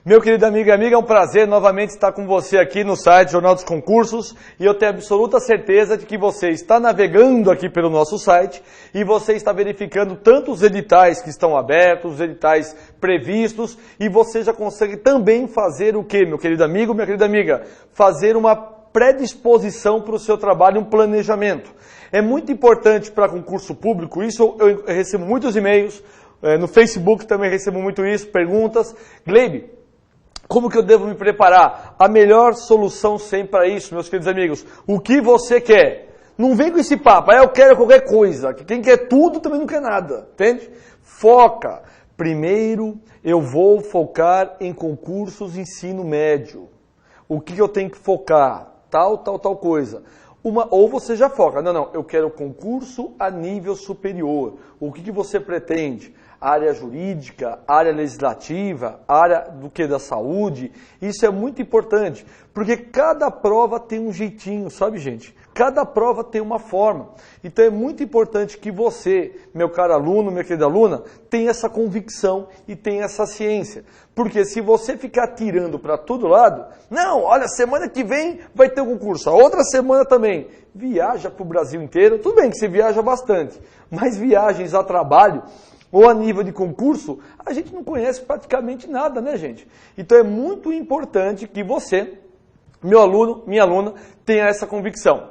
Meu querido amigo e amiga, é um prazer novamente estar com você aqui no site Jornal dos Concursos e eu tenho absoluta certeza de que você está navegando aqui pelo nosso site e você está verificando tanto os editais que estão abertos, os editais previstos e você já consegue também fazer o que, meu querido amigo, minha querida amiga? Fazer uma predisposição para o seu trabalho, um planejamento. É muito importante para concurso público, isso eu recebo muitos e-mails, no Facebook também recebo muito isso, perguntas. Gleibe, como que eu devo me preparar? A melhor solução sempre para isso, meus queridos amigos. O que você quer? Não vem com esse papo, eu quero qualquer coisa. Quem quer tudo também não quer nada, entende? Foca. Primeiro, eu vou focar em concursos ensino médio. O que eu tenho que focar? Tal coisa. Ou você já foca. Não, eu quero concurso a nível superior. O que você pretende? Área jurídica, área legislativa, área do que? Da saúde. Isso é muito importante, porque cada prova tem um jeitinho, sabe, gente? Cada prova tem uma forma. Então é muito importante que você, meu caro aluno, minha querida aluna, tenha essa convicção e tenha essa ciência. Porque se você ficar tirando para todo lado, não, olha, semana que vem vai ter um concurso, a outra semana também. Viaja para o Brasil inteiro, tudo bem que você viaja bastante, mas viagens a trabalho ou a nível de concurso, a gente não conhece praticamente nada, né, gente? Então é muito importante que você, meu aluno, minha aluna, tenha essa convicção.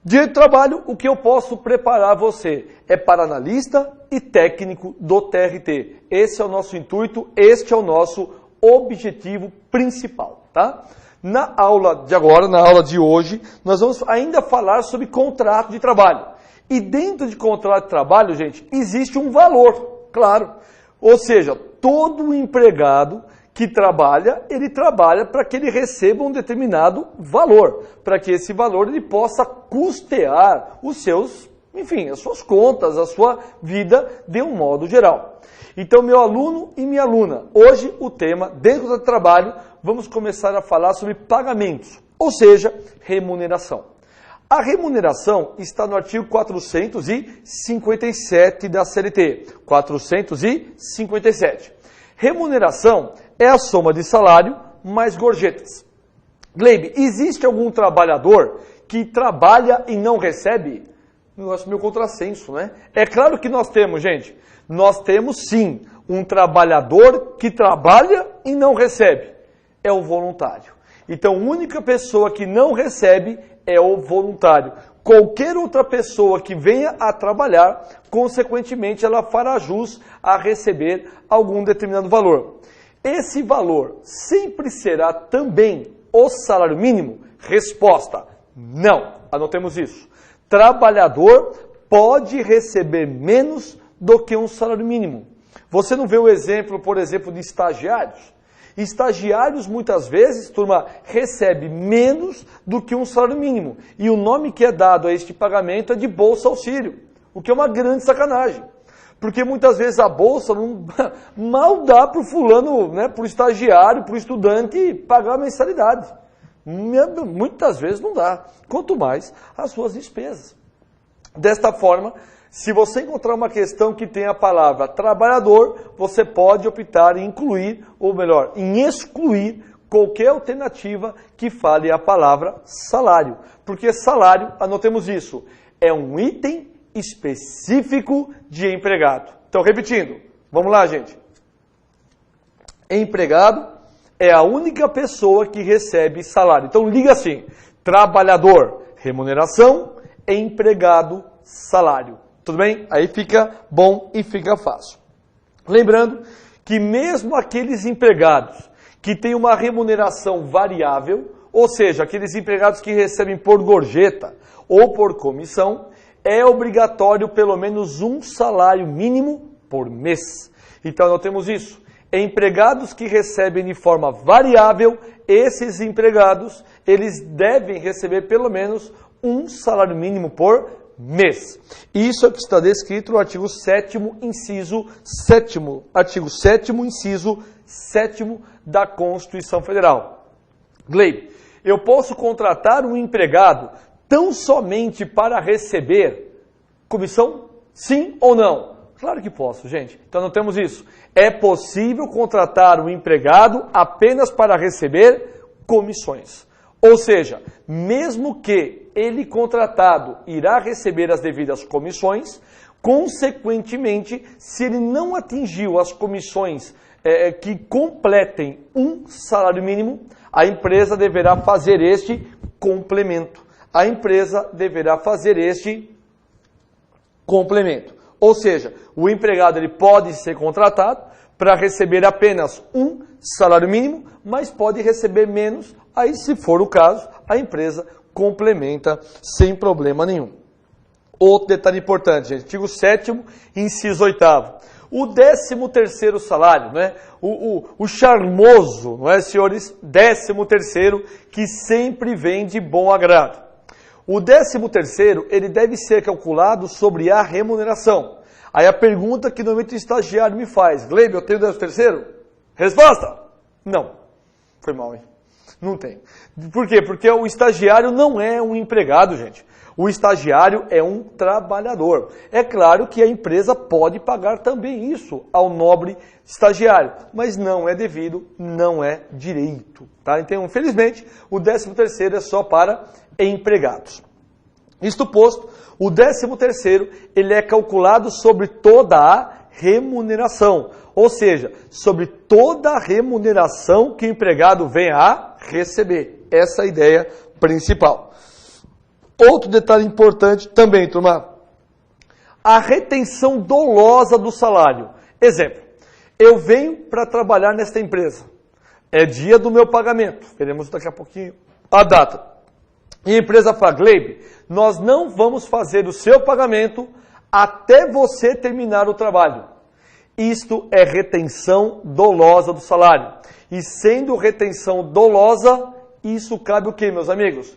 Direito do trabalho, o que eu posso preparar você é para analista e técnico do TRT. Esse é o nosso intuito, este é o nosso objetivo principal, tá? Na aula de agora, na aula de hoje, nós vamos ainda falar sobre contrato de trabalho. E dentro de contrato de trabalho, gente, existe um valor, claro. Ou seja, todo empregado que trabalha, ele trabalha para que ele receba um determinado valor, para que esse valor ele possa custear os seus, enfim, as suas contas, a sua vida de um modo geral. Então, meu aluno e minha aluna, hoje o tema, dentro do trabalho, vamos começar a falar sobre pagamentos, ou seja, remuneração. A remuneração está no artigo 457 da CLT. 457. Remuneração é a soma de salário mais gorjetas. Gleibe, existe algum trabalhador que trabalha e não recebe? Negócio meio contrassenso, né? É claro que nós temos, gente. Nós temos sim um trabalhador que trabalha e não recebe. É o voluntário. Então, a única pessoa que não recebe é o voluntário. Qualquer outra pessoa que venha a trabalhar, consequentemente, ela fará jus a receber algum determinado valor. Esse valor sempre será também o salário mínimo? Resposta: não. Anotemos isso. Trabalhador pode receber menos do que um salário mínimo. Você não vê o exemplo, por exemplo, de estagiários? Estagiários, muitas vezes, turma, recebe menos do que um salário mínimo. E o nome que é dado a este pagamento é de Bolsa Auxílio, o que é uma grande sacanagem. Porque muitas vezes a Bolsa não, mal dá para o fulano, né, para o estagiário, para o estudante pagar a mensalidade. Muitas vezes não dá. Quanto mais as suas despesas. Desta forma, se você encontrar uma questão que tem a palavra trabalhador, você pode optar em incluir, ou melhor, em excluir qualquer alternativa que fale a palavra salário. Porque salário, anotemos isso, é um item específico de empregado. Então, repetindo, vamos lá, gente. Empregado é a única pessoa que recebe salário. Então, liga assim, trabalhador, remuneração, empregado, salário. Tudo bem? Aí fica bom e fica fácil. Lembrando que mesmo aqueles empregados que têm uma remuneração variável, ou seja, aqueles empregados que recebem por gorjeta ou por comissão, é obrigatório pelo menos um salário mínimo por mês. Então, nós temos isso. Empregados que recebem de forma variável, esses empregados, eles devem receber pelo menos um salário mínimo por mês. Isso é o que está descrito no artigo 7º, inciso 7º. Artigo 7º, inciso 7º da Constituição Federal. Gleibe, eu posso contratar um empregado tão somente para receber comissão? Sim ou não? Claro que posso, gente. Então não temos isso. É possível contratar um empregado apenas para receber comissões. Ou seja, mesmo que ele contratado irá receber as devidas comissões, consequentemente, se ele não atingiu as comissões que completem um salário mínimo, a empresa deverá fazer este complemento. A empresa deverá fazer este complemento. Ou seja, o empregado ele pode ser contratado para receber apenas um salário mínimo, mas pode receber menos. Aí, se for o caso, a empresa complementa sem problema nenhum. Outro detalhe importante, gente. Artigo 7º, inciso 8º. O 13º salário, né? O charmoso, não é, senhores? 13º, que sempre vem de bom agrado. O 13º, ele deve ser calculado sobre a remuneração. Aí a pergunta que normalmente o estagiário me faz, Gleiber, eu tenho 13º? Resposta? Não. Foi mal, hein? Não tem. Por quê? Porque o estagiário não é um empregado, gente. O estagiário é um trabalhador. É claro que a empresa pode pagar também isso ao nobre estagiário, mas não é devido, não é direito. Tá? Então, infelizmente, o 13º é só para empregados. Isto posto, o 13º ele é calculado sobre toda a remuneração, ou seja, sobre toda a remuneração que o empregado vem a receber. Essa é a ideia principal. Outro detalhe importante também, turma, a retenção dolosa do salário. Exemplo, eu venho para trabalhar nesta empresa, é dia do meu pagamento, veremos daqui a pouquinho a data. E a empresa fala, Gleiber, nós não vamos fazer o seu pagamento até você terminar o trabalho. Isto é retenção dolosa do salário. E sendo retenção dolosa, isso cabe o quê, meus amigos?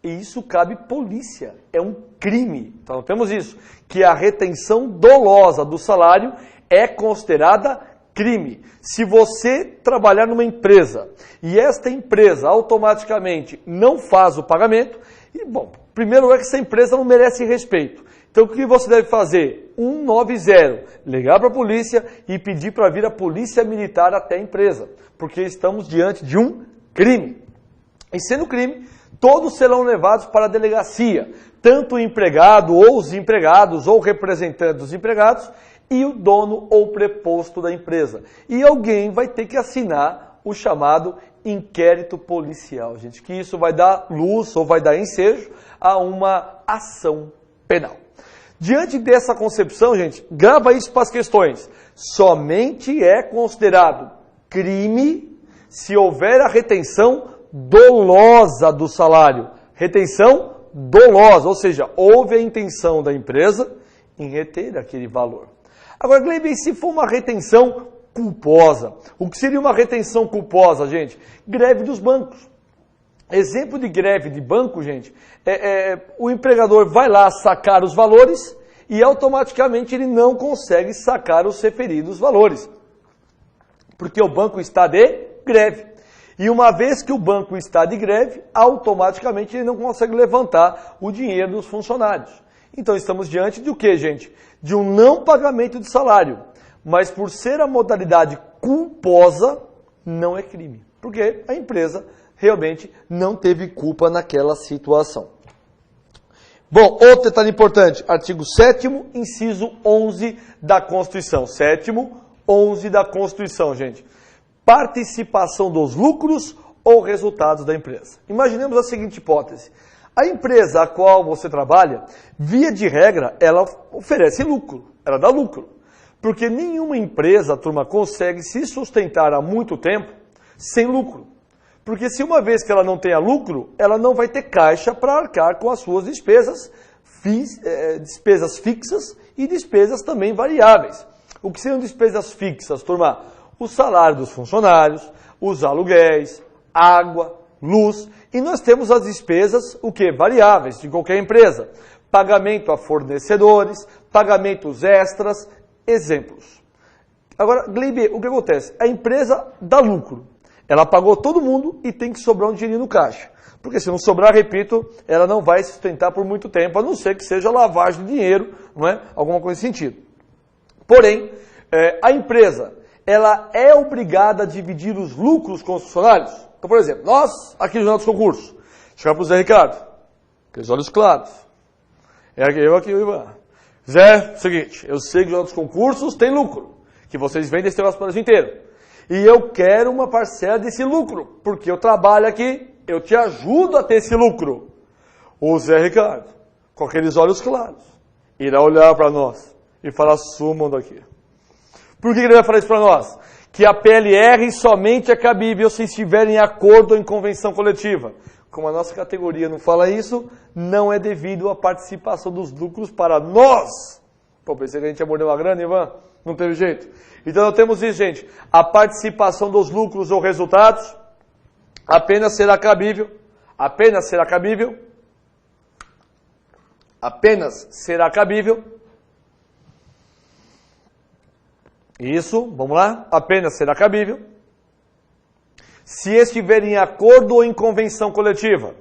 Isso cabe polícia. É um crime. Então temos isso, que a retenção dolosa do salário é considerada crime. Se você trabalhar numa empresa e esta empresa automaticamente não faz o pagamento, e, bom, primeiro é que essa empresa não merece respeito. Então o que você deve fazer? 190, ligar para a polícia e pedir para vir a polícia militar até a empresa, porque estamos diante de um crime. E sendo crime, todos serão levados para a delegacia, tanto o empregado ou os empregados ou representante dos empregados, e o dono ou preposto da empresa. E alguém vai ter que assinar o chamado inquérito policial, gente, que isso vai dar luz ou vai dar ensejo a uma ação penal. Diante dessa concepção, gente, grava isso para as questões. Somente é considerado crime se houver a retenção dolosa do salário. Retenção dolosa, ou seja, houve a intenção da empresa em reter aquele valor. Agora, Gleiber, e se for uma retenção culposa? O que seria uma retenção culposa, gente? Greve dos bancos. Exemplo de greve de banco, gente, o empregador vai lá sacar os valores e automaticamente ele não consegue sacar os referidos valores, porque o banco está de greve. E uma vez que o banco está de greve, automaticamente ele não consegue levantar o dinheiro dos funcionários. Então estamos diante de o que, gente? De um não pagamento de salário. Mas por ser a modalidade culposa, não é crime. Porque a empresa realmente não teve culpa naquela situação. Bom, outro detalhe importante. Artigo 7º, inciso 11 da Constituição. 7º, 11 da Constituição, gente. Participação dos lucros ou resultados da empresa. Imaginemos a seguinte hipótese. A empresa a qual você trabalha, via de regra, ela oferece lucro, ela dá lucro. Porque nenhuma empresa, turma, consegue se sustentar há muito tempo sem lucro. Porque se uma vez que ela não tenha lucro, ela não vai ter caixa para arcar com as suas despesas fixas e despesas também variáveis. O que seriam despesas fixas, turma? O salário dos funcionários, os aluguéis, água, luz, e nós temos as despesas, o que? Variáveis de qualquer empresa. Pagamento a fornecedores, pagamentos extras, exemplos. Agora, Gleiber, o que acontece? A empresa dá lucro. Ela pagou todo mundo e tem que sobrar um dinheirinho no caixa. Porque se não sobrar, repito, ela não vai se sustentar por muito tempo, a não ser que seja lavagem de dinheiro, não é? Alguma coisa nesse sentido. Porém, a empresa, ela é obrigada a dividir os lucros com os funcionários? Então, por exemplo, nós, aqui no Jornal dos Concursos, chegamos para o Zé Ricardo, aqueles olhos claros. Eu aqui, o Ivan. Zé, seguinte, eu sei que o Jornal dos Concursos tem lucro, que vocês vendem esse negócio para o Brasil inteiro. E eu quero uma parcela desse lucro, porque eu trabalho aqui, eu te ajudo a ter esse lucro. O Zé Ricardo, com aqueles olhos claros, irá olhar para nós e falar, sumam daqui. Por que ele vai falar isso para nós? Que a PLR somente é cabível se estiver em acordo ou em convenção coletiva. Como a nossa categoria não fala isso, não é devido à participação dos lucros para nós. Pô, pensei que a gente ia morder uma grana, Ivan. Não teve jeito. Então nós temos isso, gente. A participação dos lucros ou resultados apenas será cabível. Apenas será cabível. Apenas será cabível. Isso, vamos lá. Apenas será cabível se estiver em acordo ou em convenção coletiva.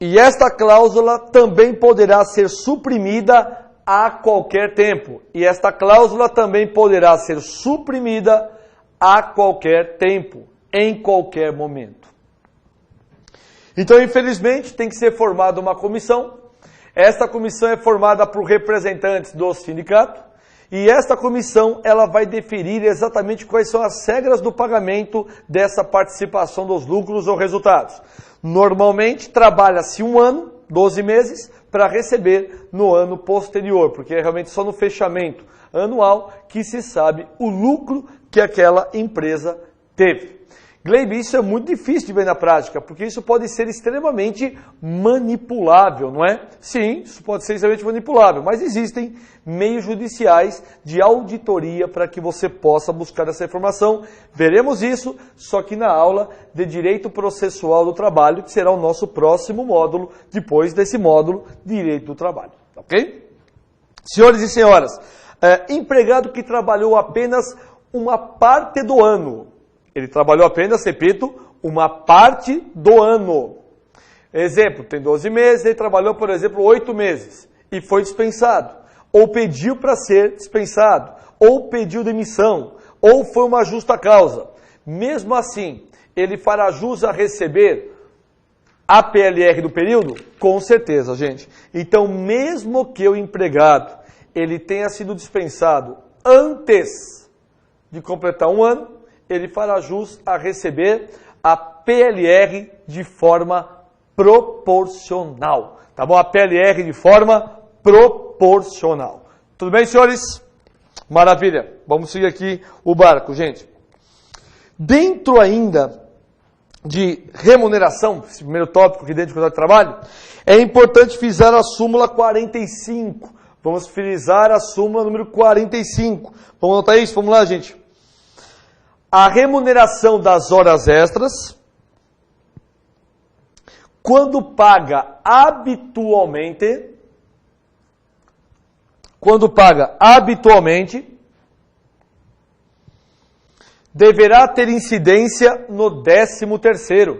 E esta cláusula também poderá ser suprimida a qualquer tempo. E esta cláusula também poderá ser suprimida a qualquer tempo, em qualquer momento. Então, infelizmente, tem que ser formada uma comissão. Esta comissão é formada por representantes do sindicato. E esta comissão, ela vai definir exatamente quais são as regras do pagamento dessa participação dos lucros ou resultados. Normalmente, trabalha-se 1 ano, 12 meses, para receber no ano posterior, porque é realmente só no fechamento anual que se sabe o lucro que aquela empresa teve. Gleibe, isso é muito difícil de ver na prática, porque isso pode ser extremamente manipulável, não é? Sim, isso pode ser extremamente manipulável, mas existem meios judiciais de auditoria para que você possa buscar essa informação. Veremos isso, só que na aula de Direito Processual do Trabalho, que será o nosso próximo módulo, depois desse módulo Direito do Trabalho, ok? Senhores e senhoras, empregado que trabalhou apenas uma parte do ano. Ele trabalhou apenas, repito, uma parte do ano. Exemplo, tem 12 meses, ele trabalhou, por exemplo, 8 meses e foi dispensado. Ou pediu para ser dispensado, ou pediu demissão, ou foi uma justa causa. Mesmo assim, ele fará jus a receber a PLR do período? Com certeza, gente. Então, mesmo que o empregado ele tenha sido dispensado antes de completar 1 ano, ele fará jus a receber a PLR de forma proporcional. Tá bom? A PLR de forma proporcional. Tudo bem, senhores? Maravilha. Vamos seguir aqui o barco, gente. Dentro ainda de remuneração, esse primeiro tópico aqui dentro do contrato de trabalho, é importante frisar a súmula 45. Vamos frisar a súmula número 45. Vamos anotar isso? Vamos lá, gente. A remuneração das horas extras, quando paga habitualmente, deverá ter incidência no 13º.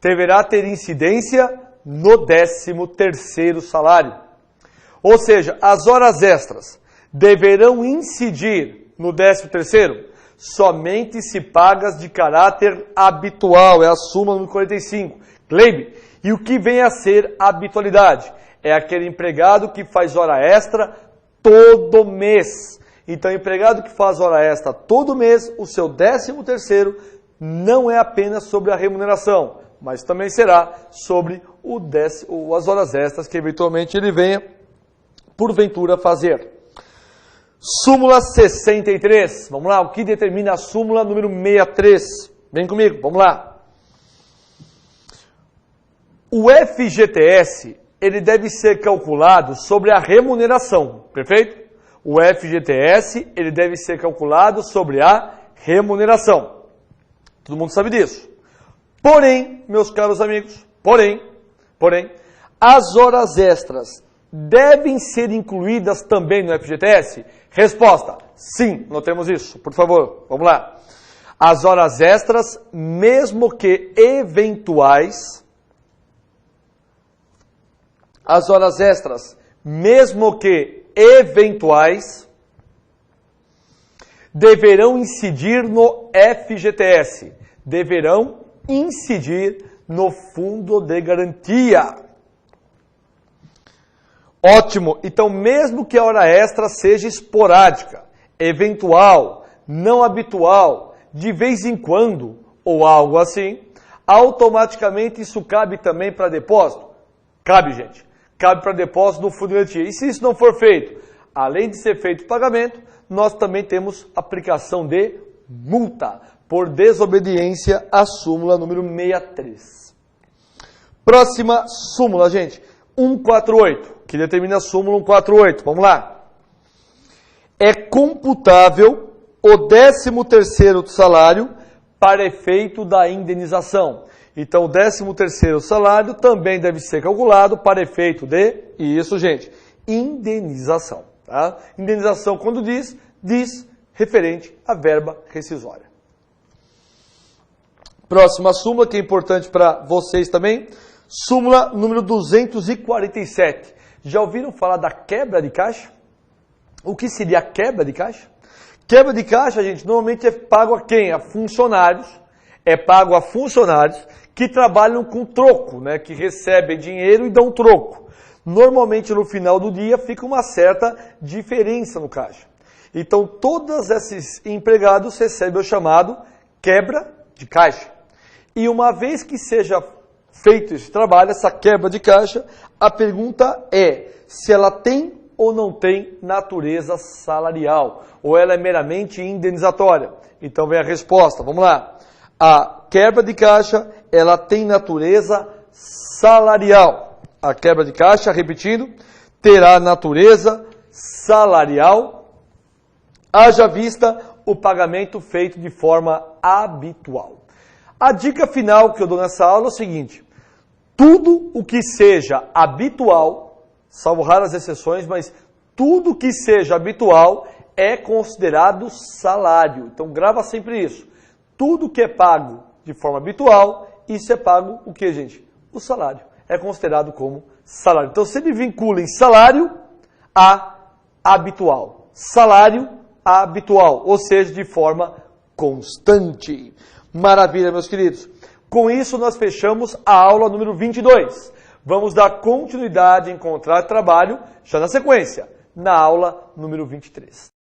Deverá ter incidência no 13º salário. Ou seja, as horas extras deverão incidir no 13º somente se pagas de caráter habitual. É a súmula número 45. Gleibe, e o que vem a ser habitualidade? É aquele empregado que faz hora extra todo mês. Então, empregado que faz hora extra todo mês, o seu 13º não é apenas sobre a remuneração, mas também será sobre as horas extras que eventualmente ele venha, porventura, fazer. Súmula 63. Vamos lá, o que determina a súmula número 63? Vem comigo, vamos lá. O FGTS, ele deve ser calculado sobre a remuneração, perfeito? O FGTS, ele deve ser calculado sobre a remuneração. Todo mundo sabe disso. Porém, meus caros amigos, porém, as horas extras devem ser incluídas também no FGTS? Resposta, sim, notemos isso, por favor, vamos lá. As horas extras, mesmo que eventuais, eventuais deverão incidir no FGTS, deverão incidir no Fundo de Garantia. Ótimo! Então, mesmo que a hora extra seja esporádica, eventual, não habitual, de vez em quando, ou algo assim, automaticamente isso cabe também para depósito? Cabe, gente. Cabe para depósito no Fundo de Garantia. E se isso não for feito, além de ser feito o pagamento, nós também temos aplicação de multa por desobediência à súmula número 63. Próxima súmula, gente. 148, que determina a súmula 148. Vamos lá. É computável o 13º salário para efeito da indenização. Então, o 13º salário também deve ser calculado para efeito de, isso, gente, indenização. Tá? Indenização, quando diz referente à verba rescisória. Próxima súmula, que é importante para vocês também. Súmula número 247. Já ouviram falar da quebra de caixa? O que seria a quebra de caixa? Quebra de caixa, gente, normalmente é pago a quem? A funcionários. É pago a funcionários que trabalham com troco, né? Que recebem dinheiro e dão troco. Normalmente no final do dia fica uma certa diferença no caixa. Então todos esses empregados recebem o chamado quebra de caixa. E uma vez que seja feito esse trabalho, essa quebra de caixa, a pergunta é se ela tem ou não tem natureza salarial, ou ela é meramente indenizatória. Então vem a resposta, vamos lá. A quebra de caixa, ela tem natureza salarial. A quebra de caixa, repetindo, terá natureza salarial, haja vista o pagamento feito de forma habitual. A dica final que eu dou nessa aula é o seguinte: tudo o que seja habitual, salvo raras exceções, mas tudo que seja habitual é considerado salário. Então grava sempre isso. Tudo que é pago de forma habitual, isso é pago o que, gente? O salário. É considerado como salário. Então sempre vinculem salário a habitual. Salário a habitual, ou seja, de forma constante. Maravilha, meus queridos. Com isso, nós fechamos a aula número 22. Vamos dar continuidade em encontrar trabalho, já na sequência, na aula número 23.